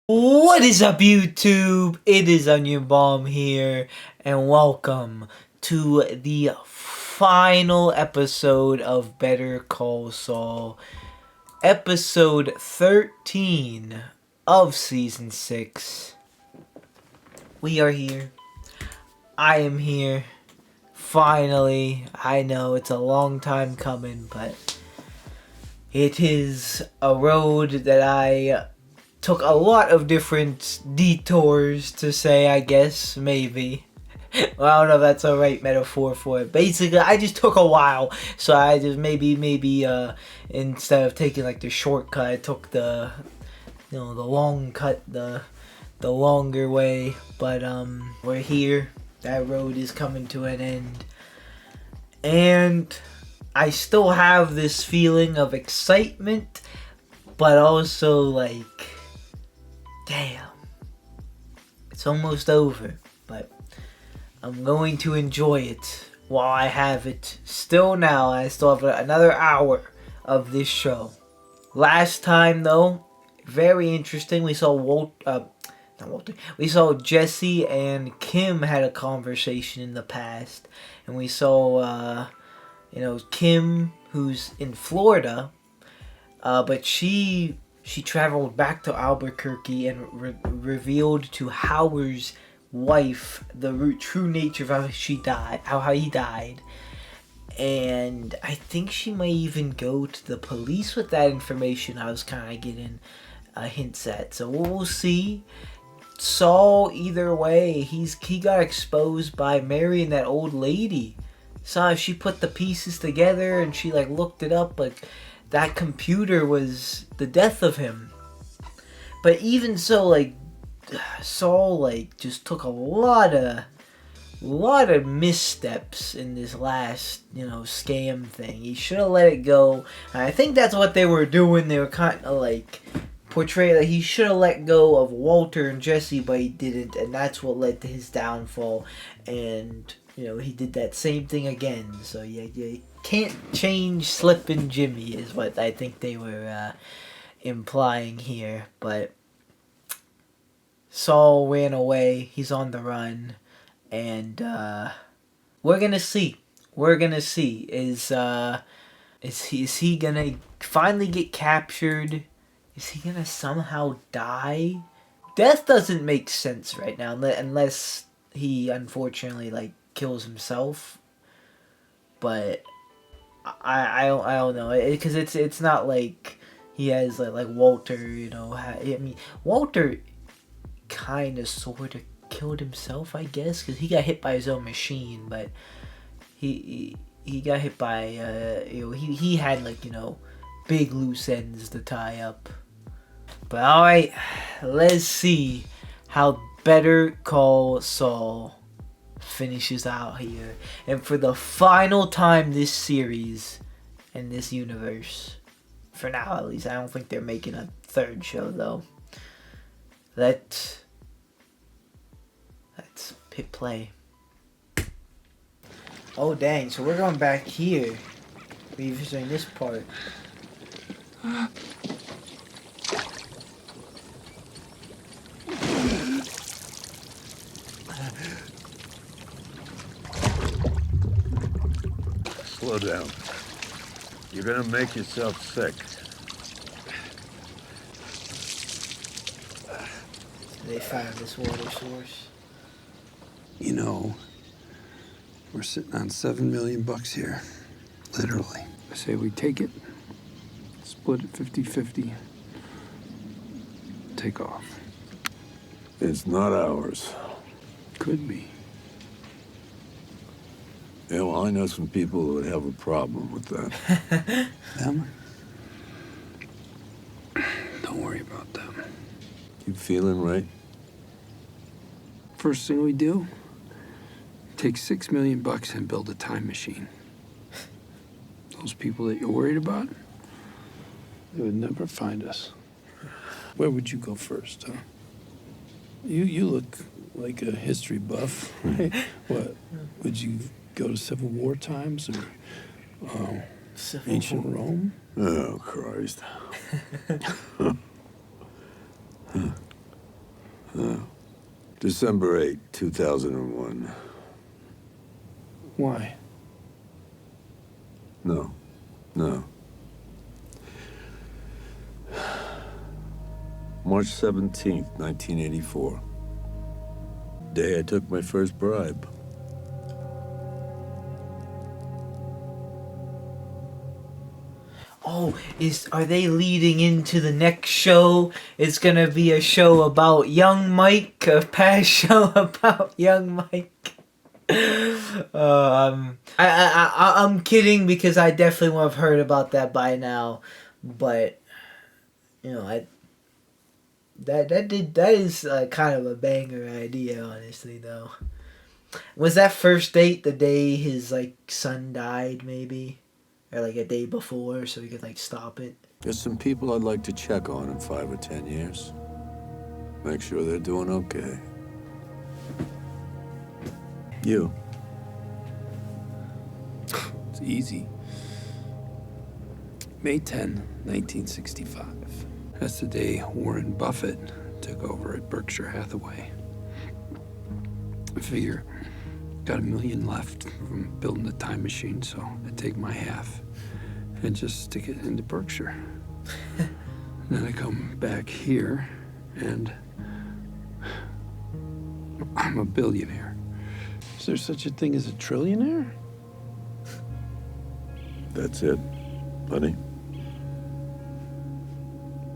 What is up, YouTube? It is Onion Bomb here, and welcome to the final episode of Better Call Saul, episode 13 of season 6. We are here. I am here. Finally. I know it's a long time coming, but it is a road that I took a lot of different detours to say, I guess, maybe. Well, I don't know if that's a right metaphor for it. Basically, I just took a while, so I just maybe instead of taking like the shortcut, I took the the long cut, the longer way. But we're here. That road is coming to an end, and I still have this feeling of excitement, but also like, damn, it's almost over, but I'm going to enjoy it while I have it. Still now, I still have another hour of this show. Last time, though, very interesting. We saw we saw Jesse and Kim had a conversation in the past, and we saw, Kim, who's in Florida, but she traveled back to Albuquerque and revealed to Howard's wife the true nature of how he died. And I think she may even go to the police with that information. I was kind of getting hints at. So we'll see. Saul, either way, he got exposed by marrying that old lady. So she put the pieces together and she looked it up, that computer was the death of him. But even so, Saul just took a lot of missteps in this last scam thing. He should have let it go. And I think that's what they were doing. They were kind of portraying that he should have let go of Walter and Jesse, but he didn't, and that's what led to his downfall. And he did that same thing again. So you can't change Slippin' Jimmy is what I think they were implying here. But Saul ran away. He's on the run, and we're gonna see. We're gonna see. Is he gonna finally get captured? Is he gonna somehow die? Death doesn't make sense right now, unless he unfortunately kills himself. But I don't know, because it's not like he has like Walter. I mean, Walter kind of sort of killed himself, I guess, because he got hit by his own machine. But he got hit by he had big loose ends to tie up. But alright, let's see how Better Call Saul finishes out here. And for the final time this series and this universe, for now at least, I don't think they're making a third show though. Let's hit play. Oh dang, so we're going back here. Revisiting this part. Slow down. You're gonna make yourself sick. They found this water source. We're sitting on $7 million here. Literally. I say we take it, split it 50-50, take off. It's not ours. Could be. Yeah, well, I know some people who would have a problem with that. Them? Don't worry about them. You feeling right? First thing we do, take $6 million and build a time machine. Those people that you're worried about, they would never find us. Where would you go first, huh? You look like a history buff, right? What, would you go to Civil War times or ancient Rome? Oh, Christ. December 8, 2001. Why? No. March 17th, 1984. Day I took my first bribe. Oh, are they leading into the next show? It's gonna be a show about young Mike, a past show about young Mike. I'm kidding because I definitely would have heard about that by now, but you know, that is kind of a banger idea, honestly. Though, was that first date the day his like son died, maybe, or like a day before, so he could like stop it? There's some people I'd like to check on in 5 or 10 years. Make sure they're doing okay. You. It's easy. May 10, 1965. That's the day Warren Buffett took over at Berkshire Hathaway. I figure got $1 million left from building the time machine, so I take my half and just stick it into Berkshire. Then I come back here and I'm a billionaire. Is there such a thing as a trillionaire? That's it, buddy.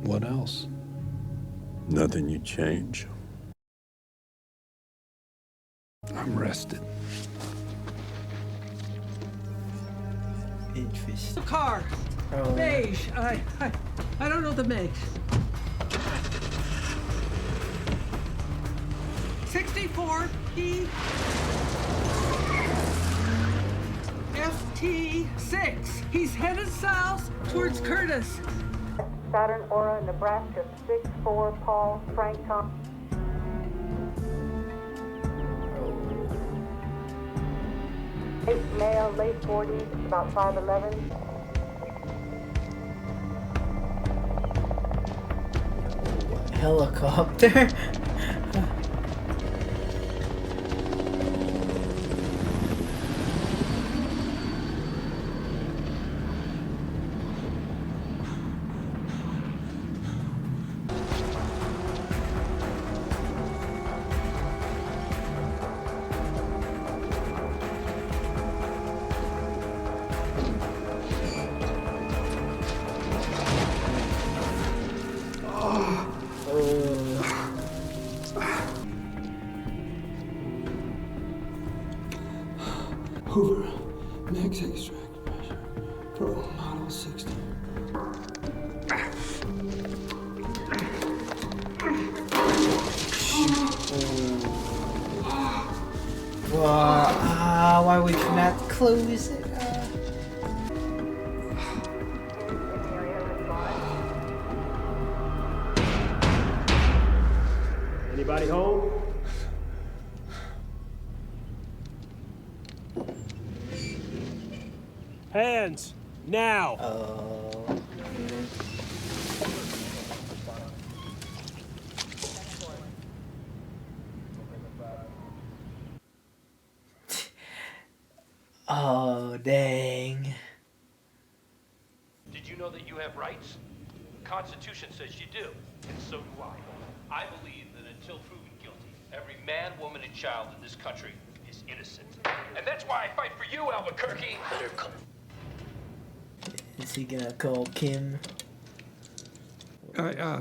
What else? Nothing you change. I'm rested. Interesting. Car, Oh. beige. I don't know the make. 64 P FT6. He's headed south towards Curtis. Saturn Aura, Nebraska 64 Paul Frank Tom. Male, late 40s, about 5'11". Helicopter. Hoover, max extract pressure, Pro Model 60. Why would you not close it? Anybody home? Hands, now! Oh, dang. Did you know that you have rights? The Constitution says you do, and so do I. I believe that until proven guilty, every man, woman, and child in this country is innocent. And that's why I fight for you, Albuquerque. Better come. Is he gonna call Kim?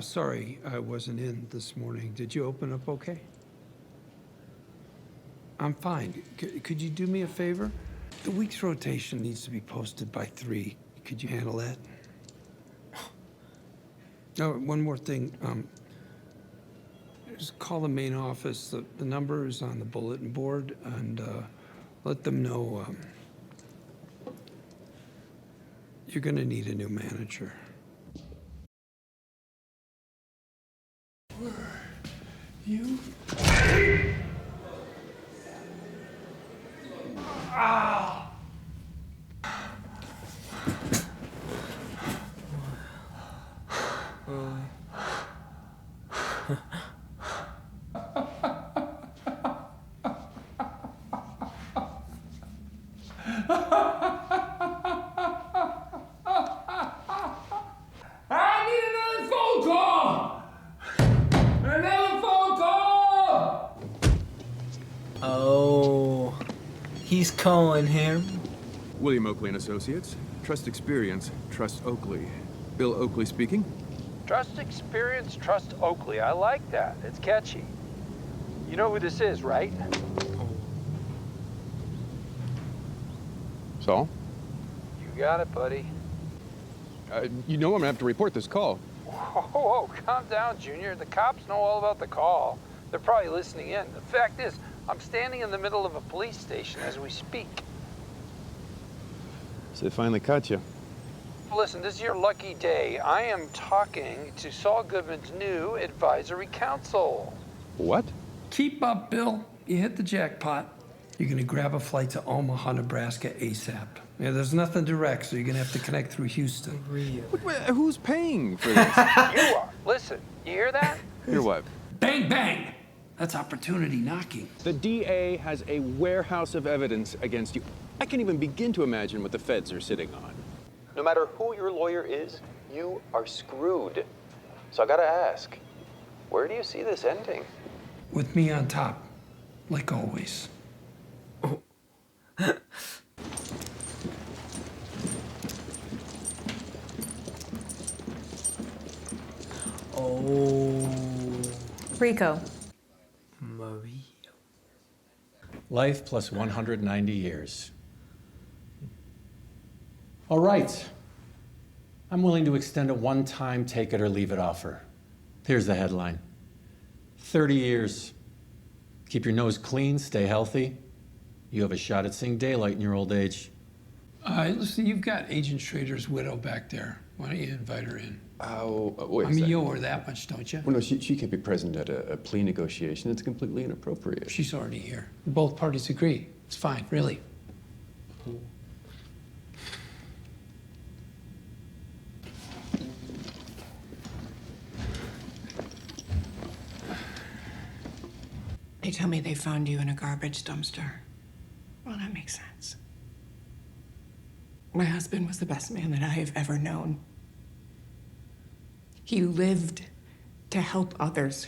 Sorry, I wasn't in this morning. Did you open up okay? I'm fine. Could you do me a favor? The week's rotation needs to be posted by 3. Could you handle that? Oh, one more thing. Just call the main office. The number is on the bulletin board, and let them know you're going to need a new manager. Where you? He's calling him. William Oakley and Associates. Trust experience, trust Oakley. Bill Oakley speaking. Trust experience, trust Oakley. I like that. It's catchy. You know who this is, right? Saul? You got it, buddy. You know I'm gonna have to report this call. Whoa, calm down, Junior. The cops know all about the call. They're probably listening in. The fact is, I'm standing in the middle of a police station as we speak. So they finally caught you. Listen, this is your lucky day. I am talking to Saul Goodman's new advisory council. What? Keep up, Bill. You hit the jackpot. You're gonna grab a flight to Omaha, Nebraska ASAP. Yeah, there's nothing direct, so you're gonna have to connect through Houston. Wait, who's paying for this? You are. Listen, you hear that? Your what? Bang, bang! That's opportunity knocking. The DA has a warehouse of evidence against you. I can't even begin to imagine what the feds are sitting on. No matter who your lawyer is, you are screwed. So I gotta ask, where do you see this ending? With me on top, like always. Oh. Rico. Maria. Life plus 190 years. All right. I'm willing to extend a one-time take-it-or-leave-it offer. Here's the headline. 30 years. Keep your nose clean, stay healthy. You have a shot at seeing daylight in your old age. Listen, you've got Agent Schrader's widow back there. Why don't you invite her in? Oh, wait a I mean, second. you owe her that much, don't you? Well, no, she can't be present at a plea negotiation. It's completely inappropriate. She's already here. Both parties agree. It's fine, really. They tell me they found you in a garbage dumpster. Well, that makes sense. My husband was the best man that I have ever known. He lived to help others.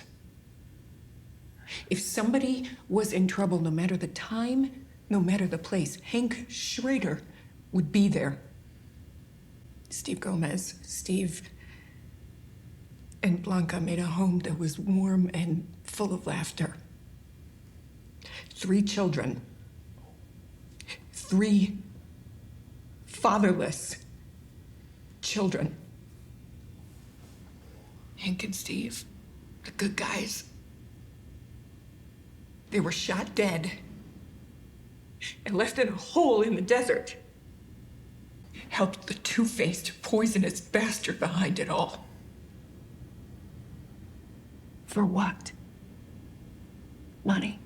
If somebody was in trouble, no matter the time, no matter the place, Hank Schrader would be there. Steve Gomez, Steve and Blanca made a home that was warm and full of laughter. 3 children. 3 fatherless children. Hank and Steve, the good guys, they were shot dead and left in a hole in the desert. Helped the two-faced, poisonous bastard behind it all. For what? Money.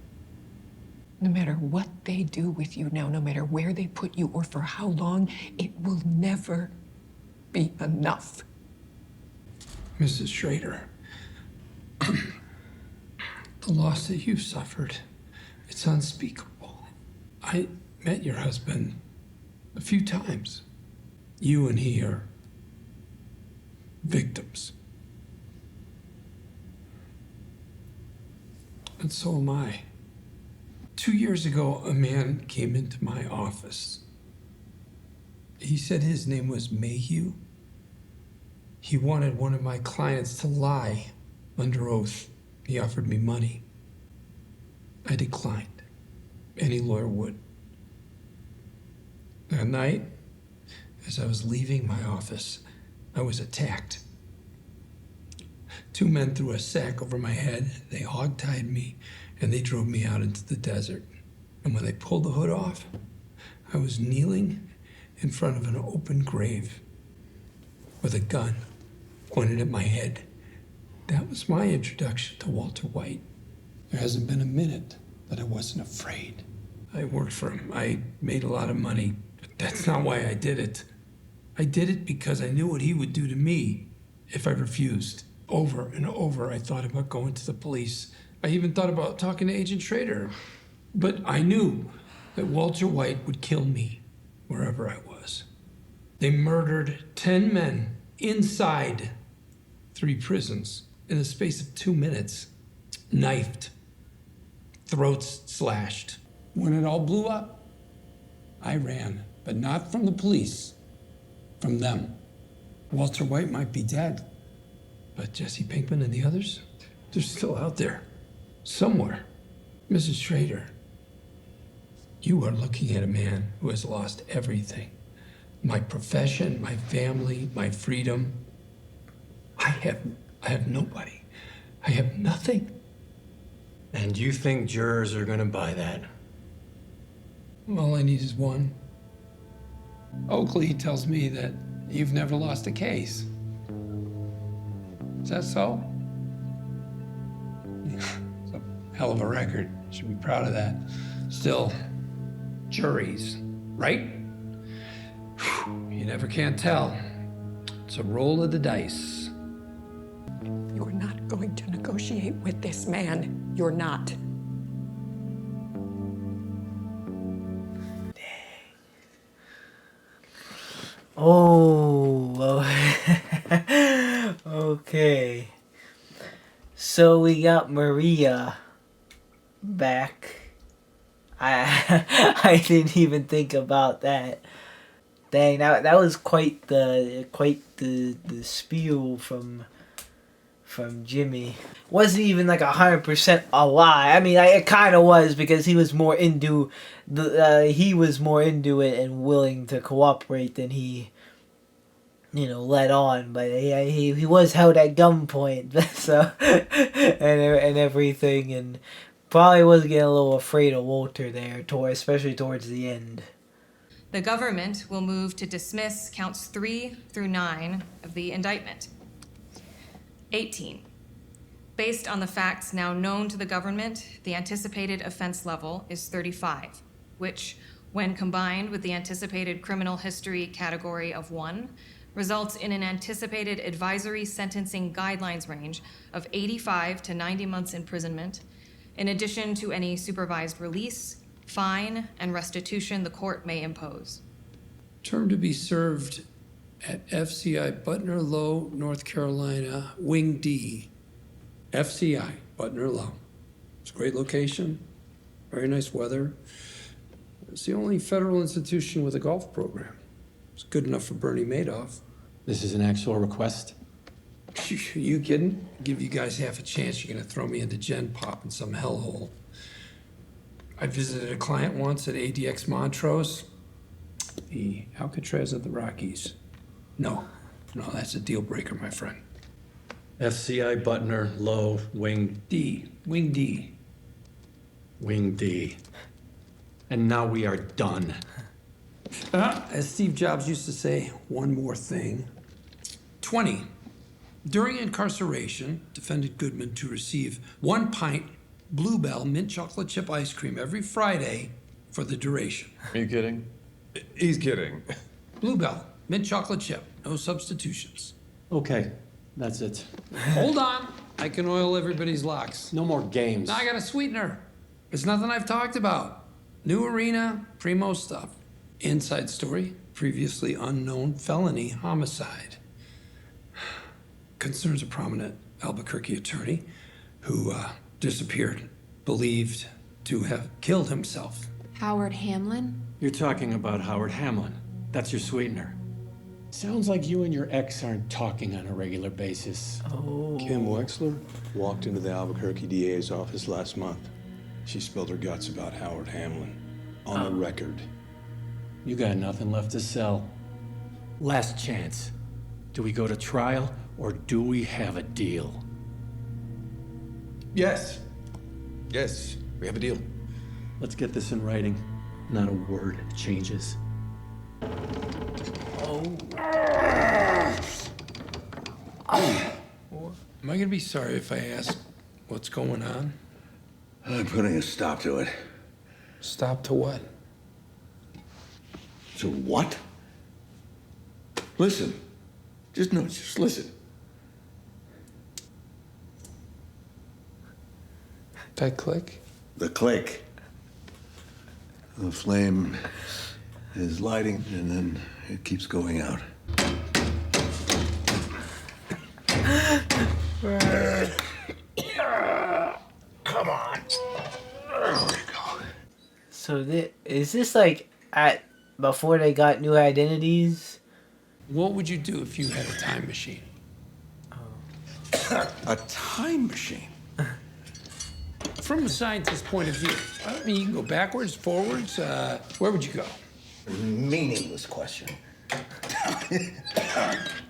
No matter what they do with you now, no matter where they put you or for how long, it will never be enough. Mrs. Schrader, the loss that you've suffered, it's unspeakable. I met your husband a few times. You and he are victims. And so am I. 2 years ago, a man came into my office. He said his name was Mayhew. He wanted one of my clients to lie under oath. He offered me money. I declined. Any lawyer would. That night, as I was leaving my office, I was attacked. 2 men threw a sack over my head. They hogtied me, and they drove me out into the desert. And when they pulled the hood off, I was kneeling in front of an open grave with a gun pointed at my head. That was my introduction to Walter White. There hasn't been a minute that I wasn't afraid. I worked for him. I made a lot of money, but that's not why I did it. I did it because I knew what he would do to me if I refused. Over and over, I thought about going to the police. I even thought about talking to Agent Schrader. But I knew that Walter White would kill me wherever I was. They murdered 10 men inside 3 prisons in the space of 2 minutes. Knifed, throats slashed. When it all blew up, I ran, but not from the police, from them. Walter White might be dead, but Jesse Pinkman and the others, they're still out there, somewhere. Mrs. Schrader, you are looking at a man who has lost everything. My profession, my family, my freedom. I have nobody. I have nothing. And you think jurors are gonna buy that? All I need is one. Oakley tells me that you've never lost a case. Is that so? It's a hell of a record. Should be proud of that. Still, juries, right? You never can tell. It's a roll of the dice. You're not going to negotiate with this man. You're not. Oh, okay. So we got Maria back. I didn't even think about that. Dang, that was quite the spiel from Jimmy. Wasn't even like 100% a lie. I mean, it kind of was, because he was more into it and willing to cooperate than he, let on. But he was held at gunpoint, so and everything, and probably was getting a little afraid of Walter there, especially towards the end. The government will move to dismiss counts 3 through 9 of the indictment. 18. Based on the facts now known to the government, the anticipated offense level is 35, which, when combined with the anticipated criminal history category of 1, results in an anticipated advisory sentencing guidelines range of 85 to 90 months imprisonment, in addition to any supervised release, fine, and restitution the court may impose. Term to be served at FCI Butner Low, North Carolina, Wing D. FCI Butner Low. It's a great location, very nice weather. It's the only federal institution with a golf program. It's good enough for Bernie Madoff. This is an actual request? You kidding? Give you guys half a chance, you're gonna throw me into Gen Pop in some hellhole. I visited a client once at ADX Montrose, the Alcatraz of the Rockies. No, that's a deal breaker, my friend. FCI Butner, Low, Wing D. Wing D. Wing D. And now we are done. As Steve Jobs used to say, one more thing. 20. During incarceration, defendant Goodman to receive 1 pint Bluebell mint chocolate chip ice cream every Friday for the duration. Are you kidding? He's kidding. Bluebell, mint chocolate chip, no substitutions. Okay, that's it. Hold on, I can oil everybody's locks. No more games. Now I got a sweetener. It's nothing I've talked about. New arena, primo stuff. Inside story, previously unknown felony homicide. Concerns a prominent Albuquerque attorney who disappeared, believed to have killed himself. Howard Hamlin? You're talking about Howard Hamlin. That's your sweetener. Sounds like you and your ex aren't talking on a regular basis. Oh. Kim Wexler walked into the Albuquerque DA's office last month. She spilled her guts about Howard Hamlin. On the record. You got nothing left to sell. Last chance. Do we go to trial, or do we have a deal? Yes. Yes, we have a deal. Let's get this in writing. Not a word changes. Am I gonna be sorry if I ask what's going on? I'm putting a stop to it. Stop to what? To what? Listen. Just listen. That click? The click. The flame is lighting, and then it keeps going out. Come on. There we go. So is this like at before they got new identities. What would you do if you had a time machine? A time machine? From a scientist's point of view. I mean, you can go backwards, forwards. Where would you go? Meaningless question.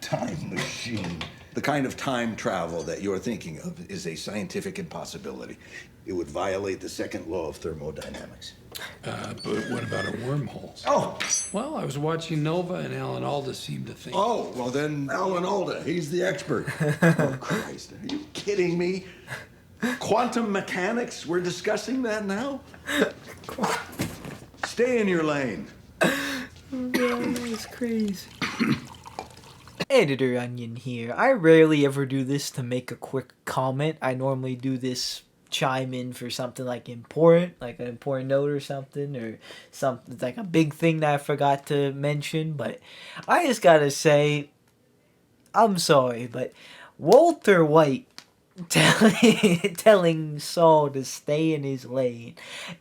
Time machine. The kind of time travel that you're thinking of is a scientific impossibility. It would violate the second law of thermodynamics. But what about a wormhole? Oh! Well, I was watching Nova, and Alan Alda seemed to think... Oh, well then, Alan Alda, he's the expert. Oh, Christ, are you kidding me? Quantum mechanics? We're discussing that now? Stay in your lane. That's crazy. Editor Onion here. I rarely ever do this to make a quick comment. I normally do this chime in for something like important, like an important note or something, or something like a big thing that I forgot to mention. But I just gotta say, I'm sorry, but Walter White telling Saul to stay in his lane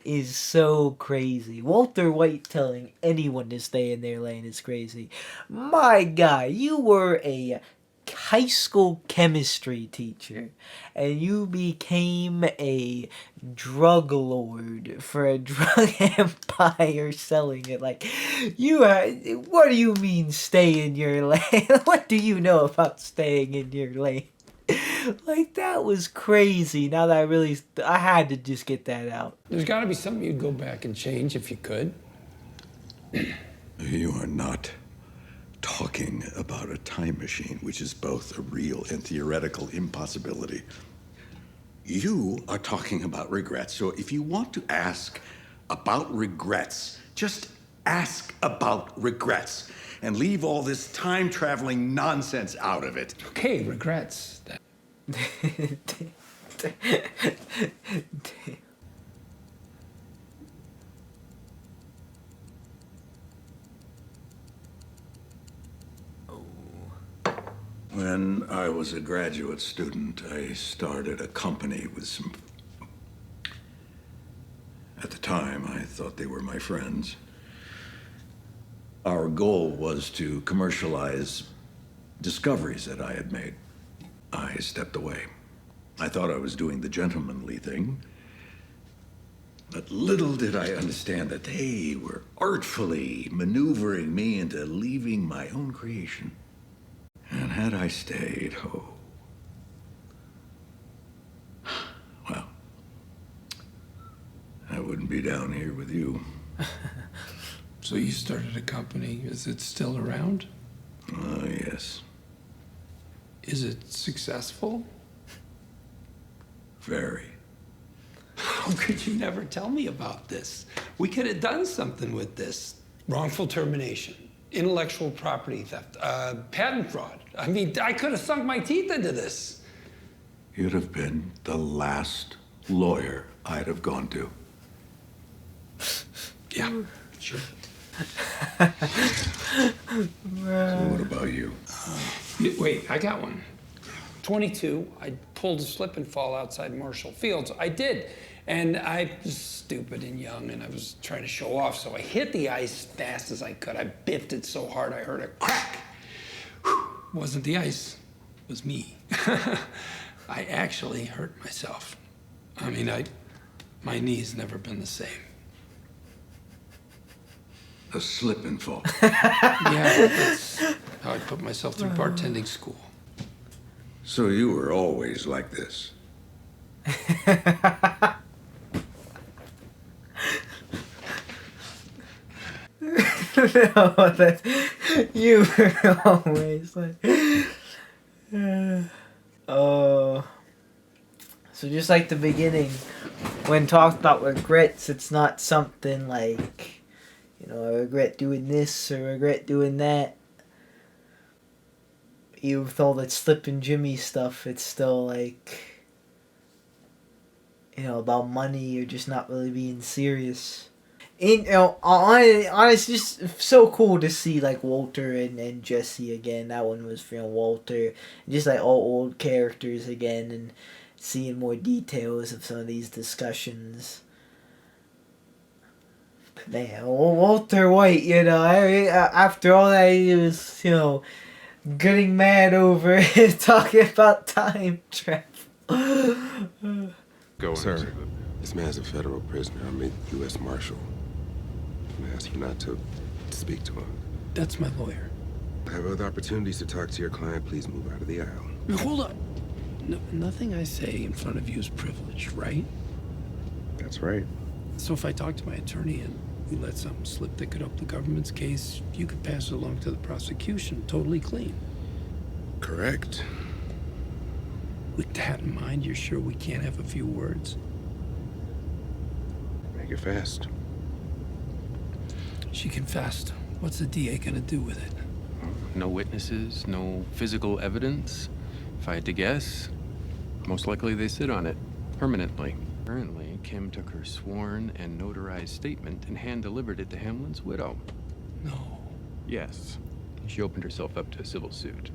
is so crazy. Walter White telling anyone to stay in their lane is crazy. My guy, you were a high school chemistry teacher and you became a drug lord for a drug empire selling it. Like, you are, what do you mean stay in your lane? What do you know about staying in your lane? Like, that was crazy. Now that I had to just get that out. There's got to be something you'd go back and change if you could. You are not talking about a time machine, which is both a real and theoretical impossibility. You are talking about regrets. So if you want to ask about regrets, just ask about regrets and leave all this time-traveling nonsense out of it. Okay, regrets. When I was a graduate student, I started a company with some... At the time, I thought they were my friends. Our goal was to commercialize discoveries that I had made. I stepped away. I thought I was doing the gentlemanly thing. But little did I understand that they were artfully maneuvering me into leaving my own creation. And had I stayed, well, I wouldn't be down here with you. So you started a company. Is it still around? Oh, yes. Is it successful? Very. How could you never tell me about this? We could have done something with this. Wrongful termination, intellectual property theft, patent fraud. I mean, I could have sunk my teeth into this. You'd have been the last lawyer I'd have gone to. Yeah, sure. So what about you? Wait, I got one. 22, I pulled a slip and fall outside Marshall Fields. I did. And I was stupid and young, and I was trying to show off, so I hit the ice fast as I could. I biffed it so hard I heard a crack. Whew. Wasn't the ice, it was me. I actually hurt myself. I mean, my knee's never been the same. A slip and fall. Yeah, that's how I put myself through bartending school. So you were always like this? No, that you were always like. So just like the beginning, when talked about regrets, it's not something like, you know, I regret doing this or regret doing that. Even with all that Slip and Jimmy stuff, it's still like, you know, about money or just not really being serious. And, you know, honestly, just so cool to see, like, Walter and Jesse again. That one was from Walter. Just, like, all old characters again and seeing more details of some of these discussions. Man, Walter White, after all that, he was, getting mad over talking about time travel. Sir, this man's a federal prisoner. I'm a U.S. Marshal. I'm gonna ask you not to speak to him. That's my lawyer. I have other opportunities to talk to your client. Please move out of the aisle. Hold on. No, nothing I say in front of you is privileged, right? That's right. So if I talk to my attorney and we let something slip that could help the government's case, you could pass it along to the prosecution, totally clean. Correct. With that in mind, you're sure we can't have a few words? Make it fast. She confessed. What's the DA gonna do with it? No witnesses, no physical evidence. If I had to guess, most likely they sit on it permanently. Apparently, Kim took her sworn and notarized statement and hand-delivered it to Hamlin's widow. No. Yes. She opened herself up to a civil suit.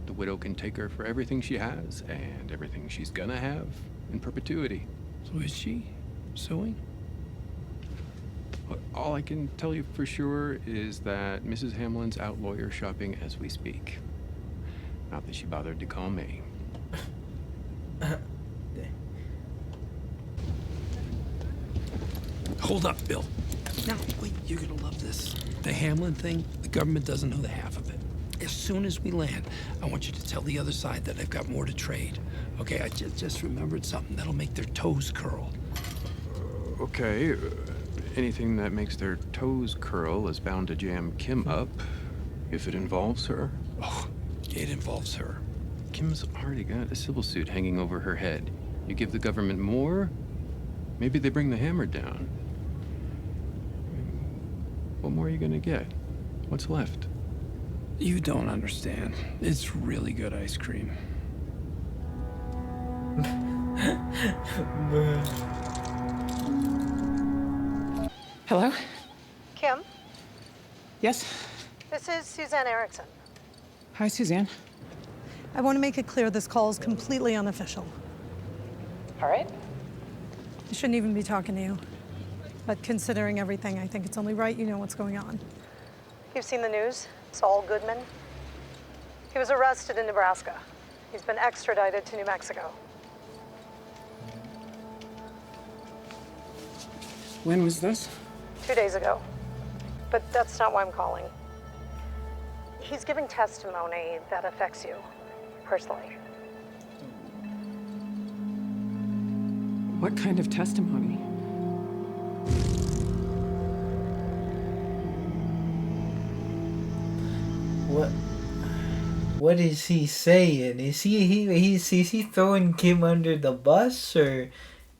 The widow can take her for everything she has and everything she's gonna have in perpetuity. So is she suing? All I can tell you for sure is that Mrs. Hamlin's out lawyer shopping as we speak. Not that she bothered to call me. Hold up, Bill. Now, wait, you're gonna love this. The Hamlin thing, the government doesn't know the half of it. As soon as we land, I want you to tell the other side that I've got more to trade. Okay, I just remembered something that'll make their toes curl. Okay. Anything that makes their toes curl is bound to jam Kim up, if it involves her. Oh, it involves her. Kim's already got a civil suit hanging over her head. You give the government more, maybe they bring the hammer down. What more are you gonna get? What's left? You don't understand. It's really good ice cream. Hello? Kim, Yes? this is Suzanne Erickson. Hi, Suzanne. I want to make it clear this call is completely unofficial. All right. I shouldn't even be talking to you. But considering everything, I think it's only right you know what's going on. You've seen the news? Saul Goodman. He was arrested in Nebraska. He's been extradited to New Mexico. When was this? 2 days ago. But that's not why I'm calling. He's giving testimony that affects you, personally. What kind of testimony? What is he saying? Is he throwing Kim under the bus, or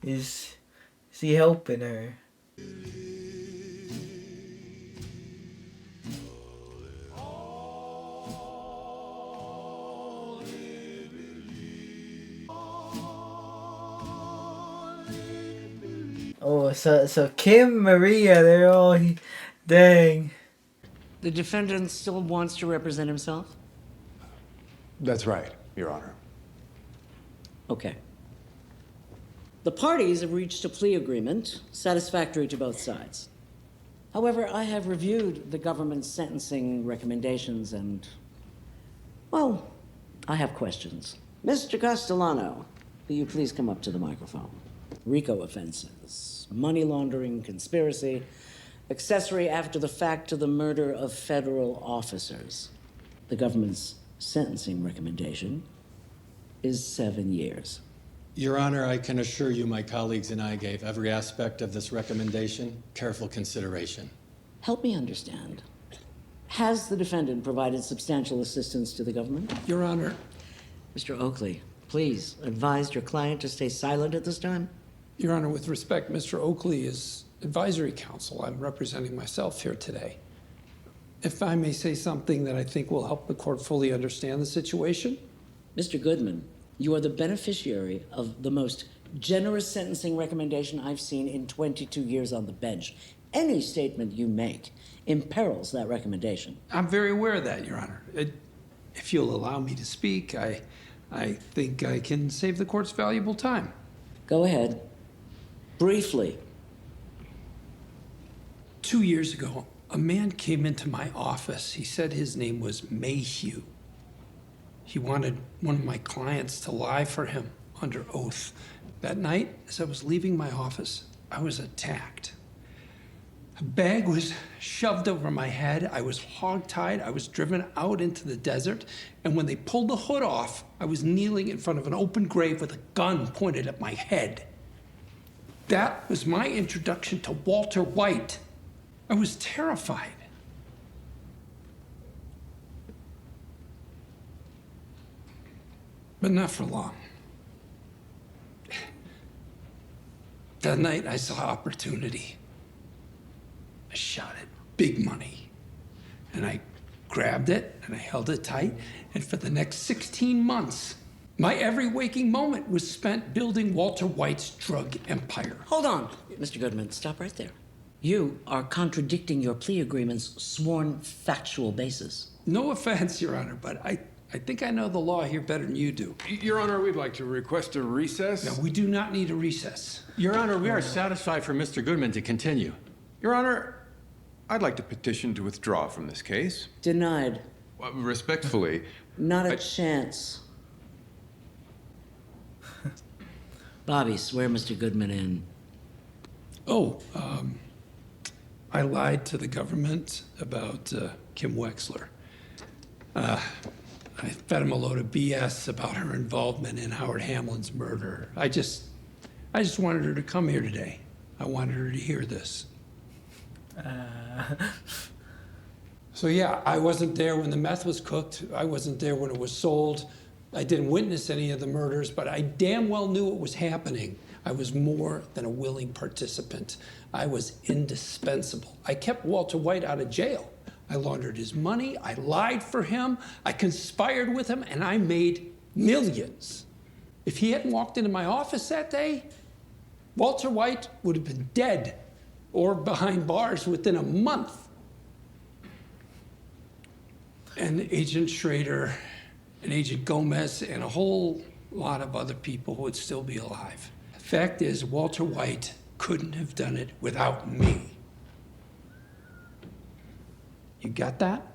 is he helping her? Oh, so Kim, Maria, they're all, dang. The defendant still wants to represent himself? That's right, Your Honor. Okay. The parties have reached a plea agreement satisfactory to both sides. However, I have reviewed the government's sentencing recommendations and, well, I have questions. Mr. Castellano, will you please come up to the microphone? RICO offenses, money laundering, conspiracy, accessory after the fact to the murder of federal officers. The government's sentencing recommendation is 7 years. Your Honor, I can assure you my colleagues and I gave every aspect of this recommendation careful consideration. Help me understand. Has the defendant provided substantial assistance to the government? Your Honor. Mr. Oakley, please advise your client to stay silent at this time. Your Honor, with respect, Mr. Oakley is advisory counsel. I'm representing myself here today. If I may say something that I think will help the court fully understand the situation. Mr. Goodman, you are the beneficiary of the most generous sentencing recommendation I've seen in 22 years on the bench. Any statement you make imperils that recommendation. I'm very aware of that, Your Honor. If you'll allow me to speak, I think I can save the court's valuable time. Go ahead. Briefly. 2 years ago, a man came into my office. He said his name was Mayhew. He wanted one of my clients to lie for him under oath. That night, as I was leaving my office, I was attacked. A bag was shoved over my head. I was hogtied. I was driven out into the desert. And when they pulled the hood off, I was kneeling in front of an open grave with a gun pointed at my head. That was my introduction to Walter White. I was terrified. But not for long. That night, I saw opportunity. I shot it, big money. And I grabbed it and I held it tight. And for the next 16 months, my every waking moment was spent building Walter White's drug empire. Hold on, Mr. Goodman, stop right there. You are contradicting your plea agreement's sworn factual basis. No offense, Your Honor, but I think I know the law here better than you do. Your Honor, we'd like to request a recess. No, we do not need a recess. Your Honor, we are satisfied for Mr. Goodman to continue. Your Honor, I'd like to petition to withdraw from this case. Denied. Respectfully. Not a chance. Bobby, swear Mr. Goodman in. I lied to the government about Kim Wexler. I fed him a load of BS about her involvement in Howard Hamlin's murder. I just wanted her to come here today. I wanted her to hear this. So yeah, I wasn't there when the meth was cooked. I wasn't there when it was sold. I didn't witness any of the murders, but I damn well knew it was happening. I was more than a willing participant. I was indispensable. I kept Walter White out of jail. I laundered his money, I lied for him, I conspired with him, and I made millions. If he hadn't walked into my office that day, Walter White would have been dead or behind bars within a month. And Agent Schrader and Agent Gomez and a whole lot of other people would still be alive. The fact is, Walter White couldn't have done it without me. You got that?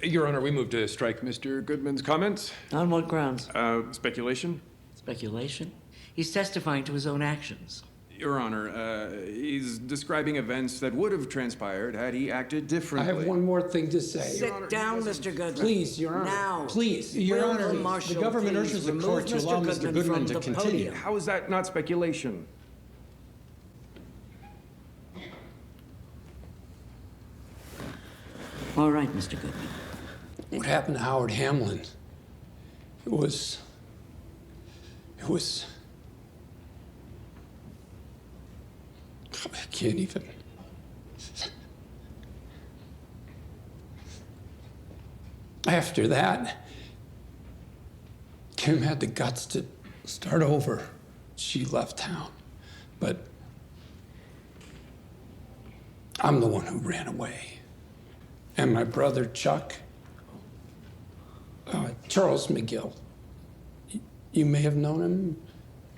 Your Honor, we move to strike Mr. Goodman's comments. On what grounds? Speculation. Speculation? He's testifying to his own actions. Your Honor, he's describing events that would have transpired had he acted differently. I have one more thing to say. Sit down, Mr. Goodman. Please, Your Honor. Now. Please. Your Honor, the Marshal the government please urges the remove court to allow Mr. Goodman from to the continue. podium? How is that not speculation? All right, Mr. Goodman. What happened to Howard Hamlin? It was I can't even. After that, Kim had the guts to start over. She left town. But I'm the one who ran away. And my brother Chuck, Charles McGill, you may have known him.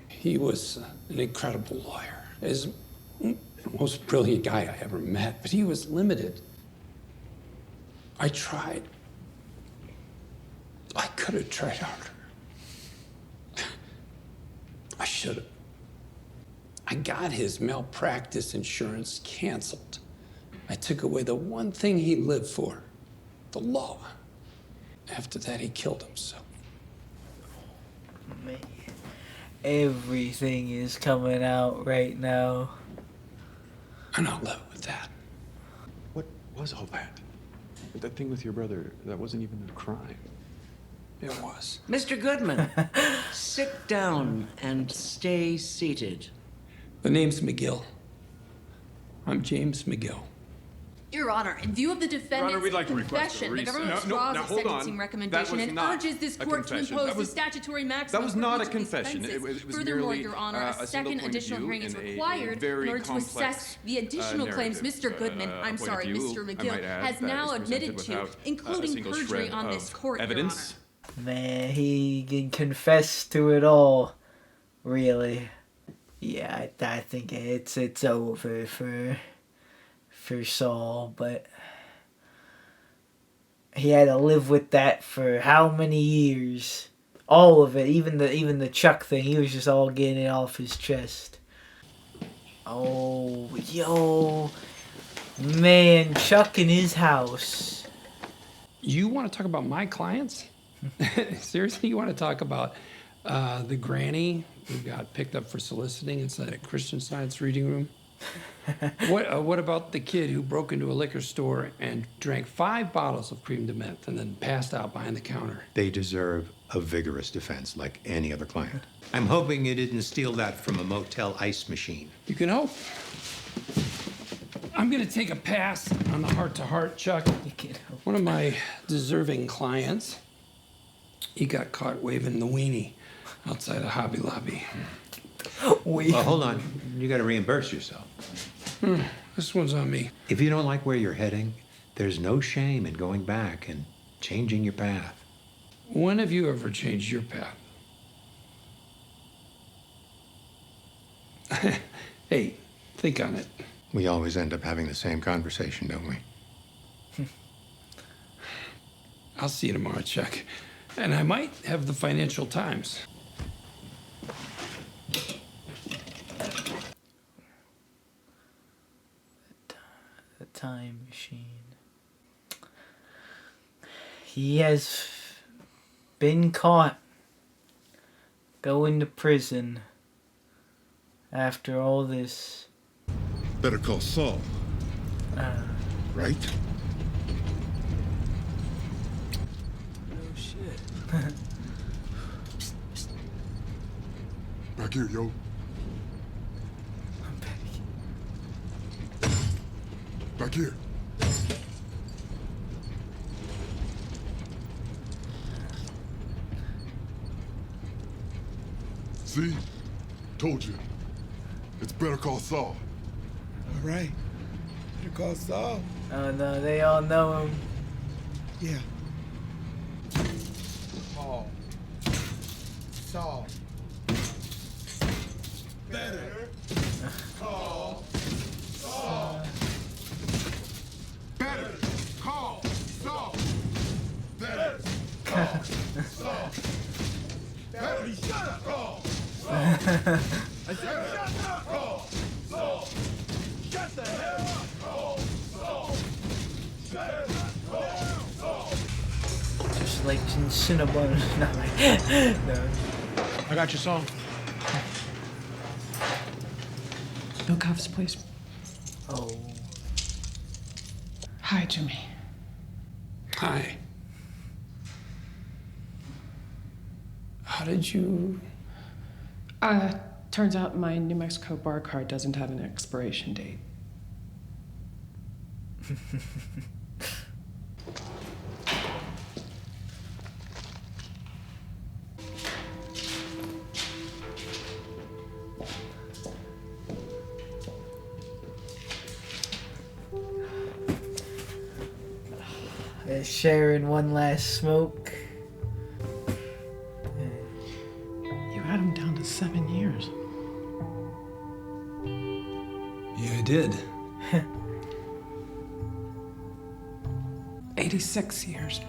He was an incredible lawyer. He's the most brilliant guy I ever met, but he was limited. I tried. I could have tried harder. I should have. I got his malpractice insurance canceled. I took away the one thing he lived for, the law. After that, he killed himself. Man, everything is coming out right now. And I'll live with that. What was all that? That thing with your brother, that wasn't even a crime. It was. Mr. Goodman, sit down and stay seated. The name's McGill. I'm James McGill. Your Honor, in view of the defendant's we'd like to request a confession, the recess. government withdraws its sentencing recommendation and urges this court to impose the statutory maximum. That was not a for each of these confession. It offenses. was Furthermore, merely Your Honor, a a single second point of additional view hearing is in a required very in order to complex, assess the additional claims Mr. Goodman, I'm point of sorry, view, Mr. I might McGill, add, has that now is admitted presented to, without a including single perjury shred on this of court, evidence. Man, he can confess to it all. Really. Yeah, I think it's over for for Saul, but he had to live with that for how many years? All of it, even the Chuck thing. He was just all getting it off his chest. Oh, yo, man, Chuck in his house. You want to talk about my clients? Seriously, you want to talk about the granny who got picked up for soliciting inside a Christian Science reading room? What about the kid who broke into a liquor store and drank 5 bottles of cream de menthe and then passed out behind the counter? They deserve a vigorous defense like any other client. I'm hoping you didn't steal that from a motel ice machine. You can hope. I'm gonna take a pass on the heart-to-heart, Chuck. One of my deserving clients, he got caught waving the weenie outside a Hobby Lobby. Well, hold on. You got to reimburse yourself. This one's on me. If you don't like where you're heading, there's no shame in going back and changing your path. When have you ever changed your path? Hey, think on it. We always end up having the same conversation, don't we? I'll see you tomorrow, Chuck. And I might have the Financial Times. The time machine. He has been caught going to prison after all this. Better Call Saul. Right? Oh, shit. Back here, yo. Back here. See? Told you. It's Better Call Saul. All right. Better Call Saul. Oh no, they all know him. Yeah. Paul. Saul. Better Call Saul. Better Call Saul. Better Call Saul. Better shut up. Call Saul. I said shut up. Call Saul. Shut the hell up. Call Saul. Better Call Saul. Just like in Cinnabon. No. I got your song. No cuffs, please. Oh. Hi, Jimmy. Hi. How did you... Turns out my New Mexico bar card doesn't have an expiration date. They're sharing one last smoke. You had him down to 7 years. Yeah, I did. 86 years.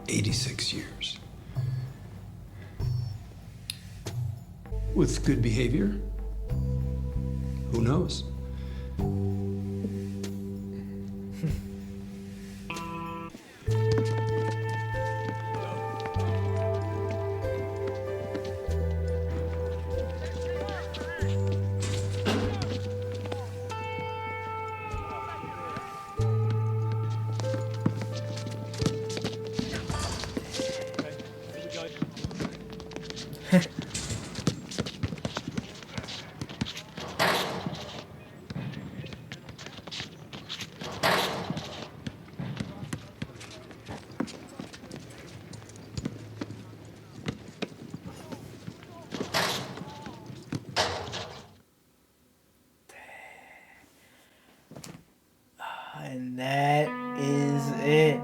86 years. With good behavior? Who knows? And that is it.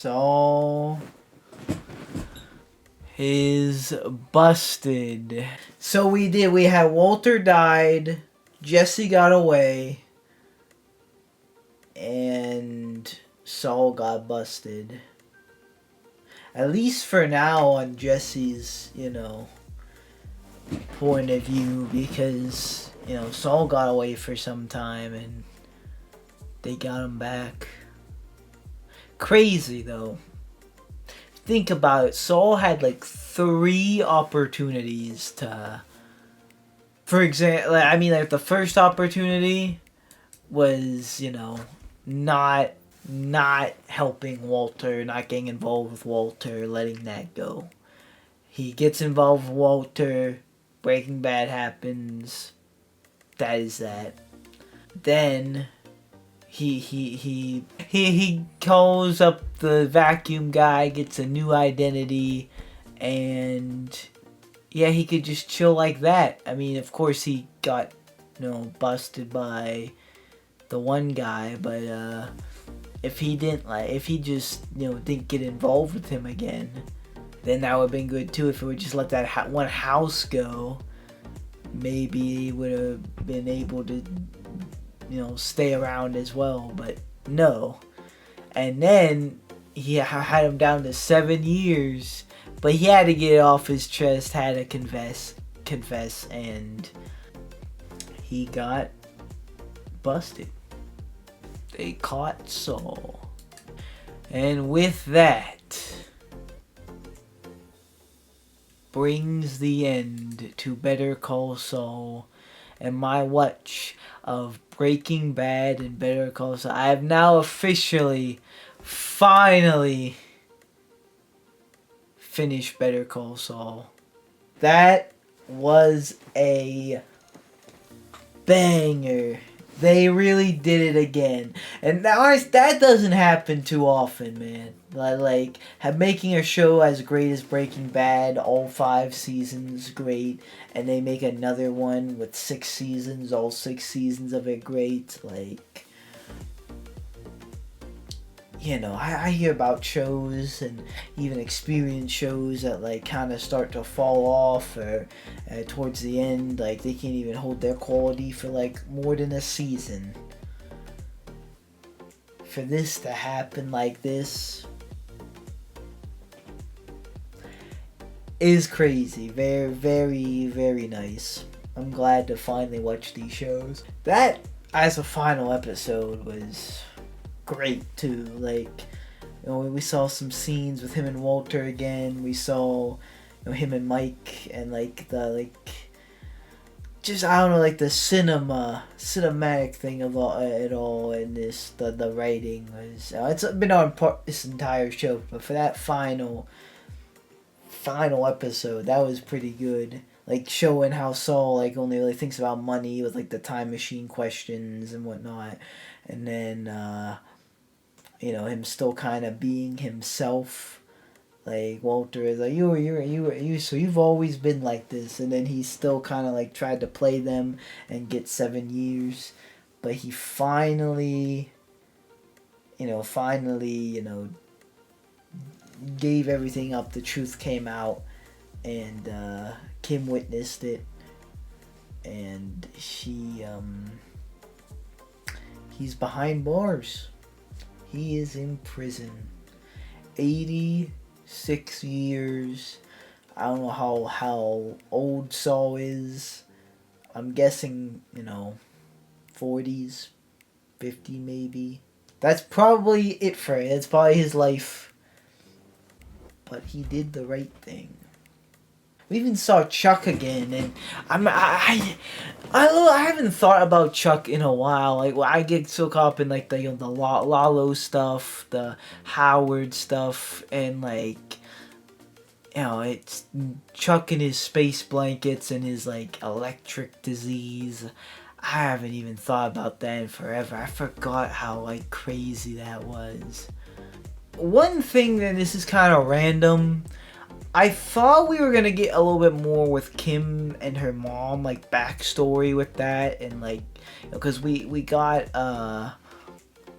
Saul is busted. So we had Walter died, Jesse got away, and Saul got busted. At least for now on Jesse's, point of view, because, Saul got away for some time and they got him back. Crazy though. Think about it. Saul had like 3 opportunities to, for example, the first opportunity was, not helping Walter, not getting involved with Walter, letting that go. He gets involved with Walter, Breaking Bad happens. That is that. Then he calls up the vacuum guy, gets a new identity, and yeah, he could just chill like that. I mean, of course he got, busted by the one guy, but if he just didn't get involved with him again, then that would have been good too. If it would just let that one house go, maybe he would have been able to stay around as well, but no. And then he had him down to 7 years, but he had to get it off his chest, had to confess, and he got busted. They caught Saul. And with that brings the end to Better Call Saul and my watch of Breaking Bad and Better Call Saul. I have now finally finished Better Call Saul. That was a banger. They really did it again. And that doesn't happen too often, man. Like making a show as great as Breaking Bad, all 5 seasons great, and they make another one with 6 seasons, all 6 seasons of it great. Like, I hear about shows and even experienced shows that kind of start to fall off, or towards the end, they can't even hold their quality for more than a season. For this to happen like this is crazy. Very, very, very nice. I'm glad to finally watch these shows. That, as a final episode, was great too. We saw some scenes with him and Walter again. We saw him and Mike, and the cinematic thing of it all, and the writing was, it's been on this entire show, but for that final episode, that was pretty good. Showing how Saul only really thinks about money with the time machine questions and whatnot, and then him still kind of being himself. Walter is you so you've always been like this, and then he still kind of tried to play them and get 7 years, but he finally gave everything up. The truth came out, and Kim witnessed it, and he's behind bars. He is in prison. 86 years. I don't know how old Saul is. I'm guessing, 40s, 50 maybe. That's probably it for it. That's probably his life. But he did the right thing. We even saw Chuck again, and I haven't thought about Chuck in a while. I get so caught up in the Lalo stuff, the Howard stuff, and it's Chuck and his space blankets and his electric disease. I haven't even thought about that in forever. I forgot how crazy that was. One thing that this is kind of random. I thought we were gonna get a little bit more with Kim and her mom, backstory with that, and because we got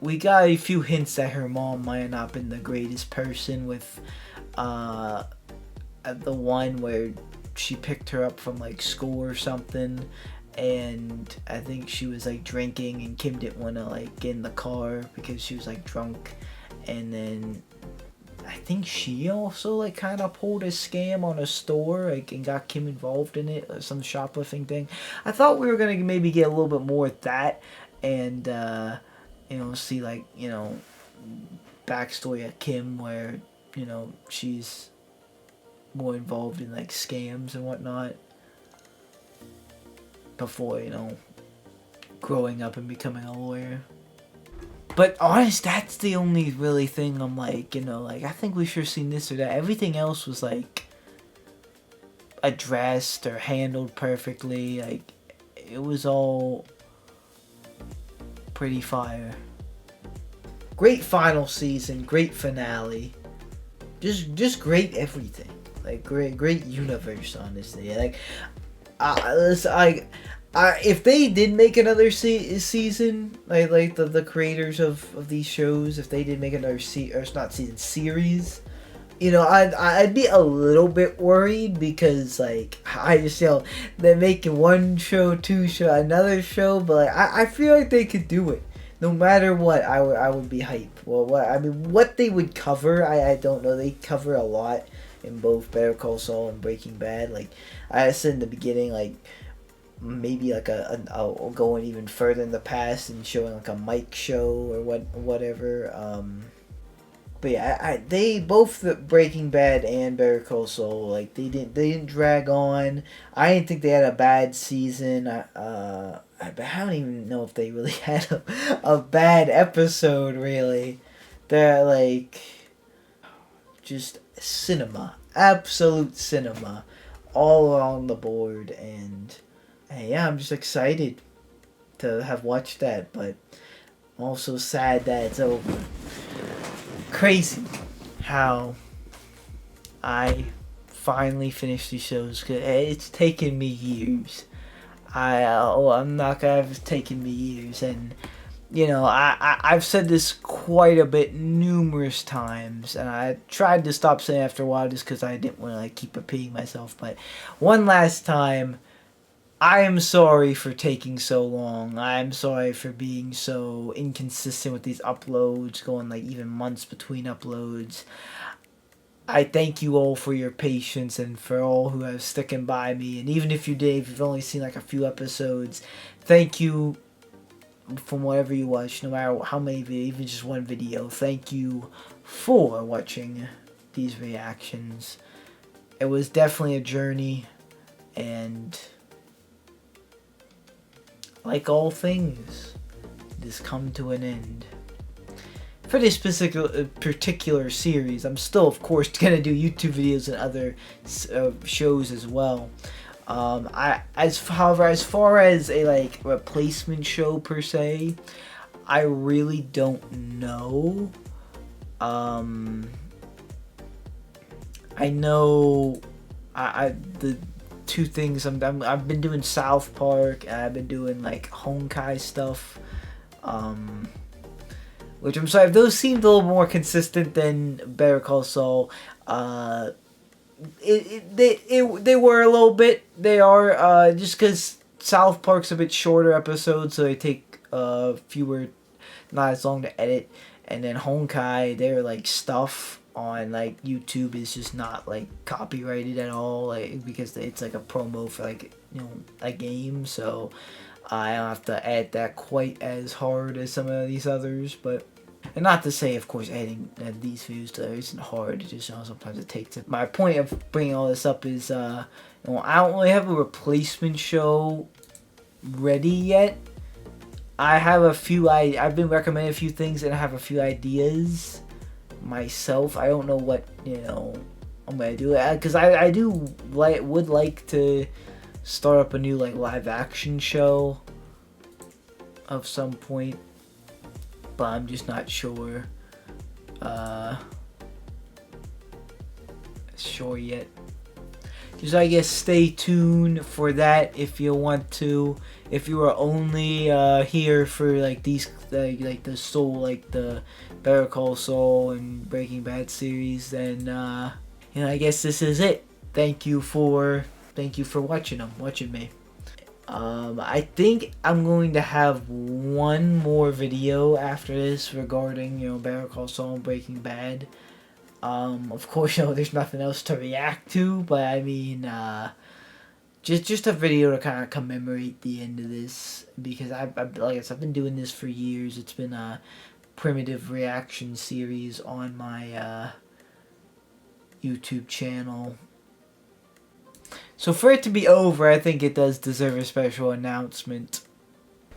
we got a few hints that her mom might have not been the greatest person with the one where she picked her up from like school or something, and I think she was like drinking and Kim didn't want to like get in the car because she was like drunk, and then I think she also like kind of pulled a scam on a store like and got Kim involved in it, or some shoplifting thing. I thought we were gonna maybe get a little bit more of that, and see like backstory of Kim where she's more involved in like scams and whatnot before growing up and becoming a lawyer. But honest, that's the only really thing I'm like, like I think we should have seen this or that. Everything else was like addressed or handled perfectly. Like it was all pretty fire. Great final season, great finale. Just great everything. Like great universe, honestly. Like if they did make another season, like the creators of these shows, if they did make another series, I'd be a little bit worried because like I just they're making one show, two show, another show, but like I feel like they could do it. No matter what, I would be hyped. Well, what they would cover, I don't know. They cover a lot in both Better Call Saul and Breaking Bad. Like I said in the beginning, like maybe like I'll going even further in the past and showing like a Mike show or whatever. But yeah, they both the Breaking Bad and Better Call Saul, like they didn't drag on. I didn't think they had a bad season. I don't even know if they really had a bad episode. Really, they're like just cinema, absolute cinema, all on the board, and yeah, I'm just excited to have watched that, but I'm also sad that it's over. Crazy how I finally finished these shows, cause it's taken me years. I'm not gonna have taken me years, and I've said this quite a bit numerous times, and I tried to stop saying after a while just because I didn't want to like keep repeating myself. But one last time, I am sorry for taking so long. I'm sorry for being so inconsistent with these uploads, going like even months between uploads. I thank you all for your patience and for all who have sticking by me. And even if you've only seen like a few episodes, thank you from whatever you watch, no matter how many videos, even just one video. Thank you for watching these reactions. It was definitely a journey, and like all things, this come to an end. For this particular series, I'm still, of course, gonna do YouTube videos and other shows as well. However, as far as a like replacement show per se, I really don't know. I know, the two things I've been doing South Park, and I've been doing like Honkai stuff. Which I'm sorry, if those seemed a little more consistent than Better Call Saul. They were a little bit. They are just because South Park's a bit shorter episodes, so they take fewer, not as long to edit. And then Honkai, their like stuff on like YouTube is just not like copyrighted at all, like because it's like a promo for like a game, so I don't have to edit that quite as hard as some of these others. But and not to say, of course, editing these videos isn't hard. It just sometimes it takes it. My point of bringing all this up is I don't really have a replacement show ready yet. I have a few. I've been recommending a few things, and I have a few ideas myself. I don't know what I'm gonna do, because I would like to start up a new like live action show of some point, but I'm just not sure yet. Just I guess stay tuned for that if you want to. if you are only here for like these like the Soul, like the Better Call Saul and Breaking Bad series, then you know, I guess this is it. Thank you for watching me. I think I'm going to have one more video after this regarding, you know, Better Call Saul and Breaking Bad. Of course, you know, there's nothing else to react to, but I mean, just a video to kind of commemorate the end of this, because like I said, I've been doing this for years. It's been a primitive reaction series on my YouTube channel. So for it to be over, I think it does deserve a special announcement.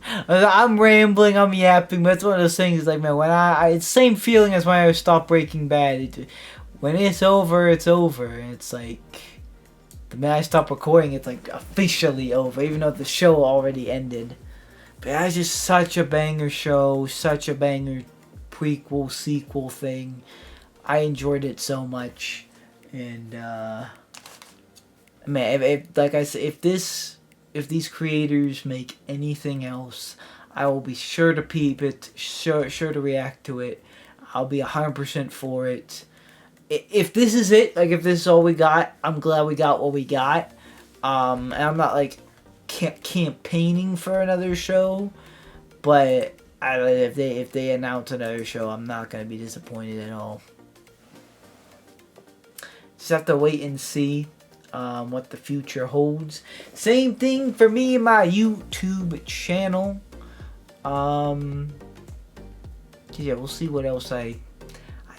I'm rambling, I'm yapping, but it's one of those things, like, man, when it's the same feeling as when I stopped Breaking Bad. When it's over, it's over. It's like, the minute I stop recording, it's like officially over, even though the show already ended. But that's just such a banger show, such a banger prequel, sequel thing. I enjoyed it so much, and man, if like I said, if these creators make anything else, I will be sure to peep it, sure to react to it. I'll be 100% for it. If this is it, like if this is all we got, I'm glad we got what we got. And I'm not like campaigning for another show, but if they announce another show, I'm not gonna be disappointed at all. Just have to wait and see what the future holds. Same thing for me and my YouTube channel. Yeah, we'll see what else I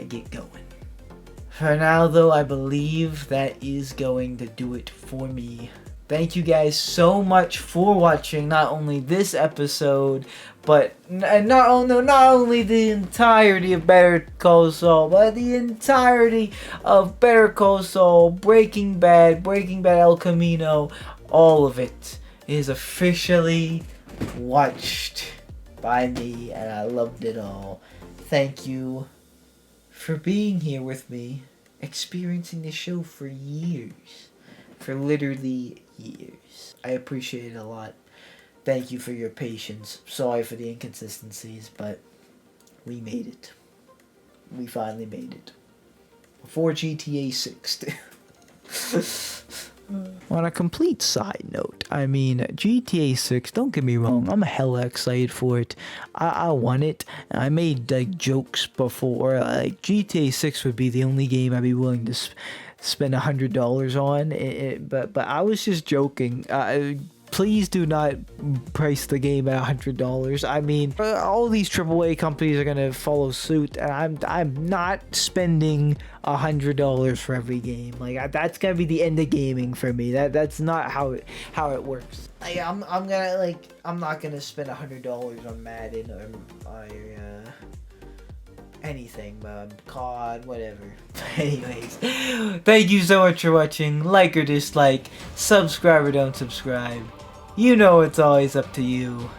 get going. For now, though, I believe that is going to do it for me. Thank you guys so much for watching not only this episode, but not only the entirety of Better Call Saul, but the entirety of Better Call Saul, Breaking Bad El Camino, all of it is officially watched by me, and I loved it all. Thank you for being here with me, experiencing the show for years. For literally years. I appreciate it a lot. Thank you for your patience. Sorry for the inconsistencies, but we made it. We finally made it. Before GTA 6. On a complete side note, I mean, GTA 6, don't get me wrong, I'm hella excited for it. I want it. I made, like, jokes before. Like, GTA 6 would be the only game I'd be willing to spend $100 on. But I was just joking. Please do not price the game at $100. I mean, all these AAA companies are gonna follow suit, and I'm not spending $100 for every game. Like, that's gonna be the end of gaming for me. That's not how it works. Like, I'm not gonna spend $100 on Madden or anything, COD, whatever. Anyways, thank you so much for watching. Like or dislike, subscribe or don't subscribe. You know it's always up to you.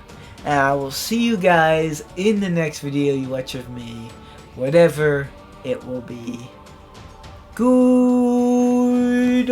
And I will see you guys in the next video you watch of me, whatever it will be. Goodbye.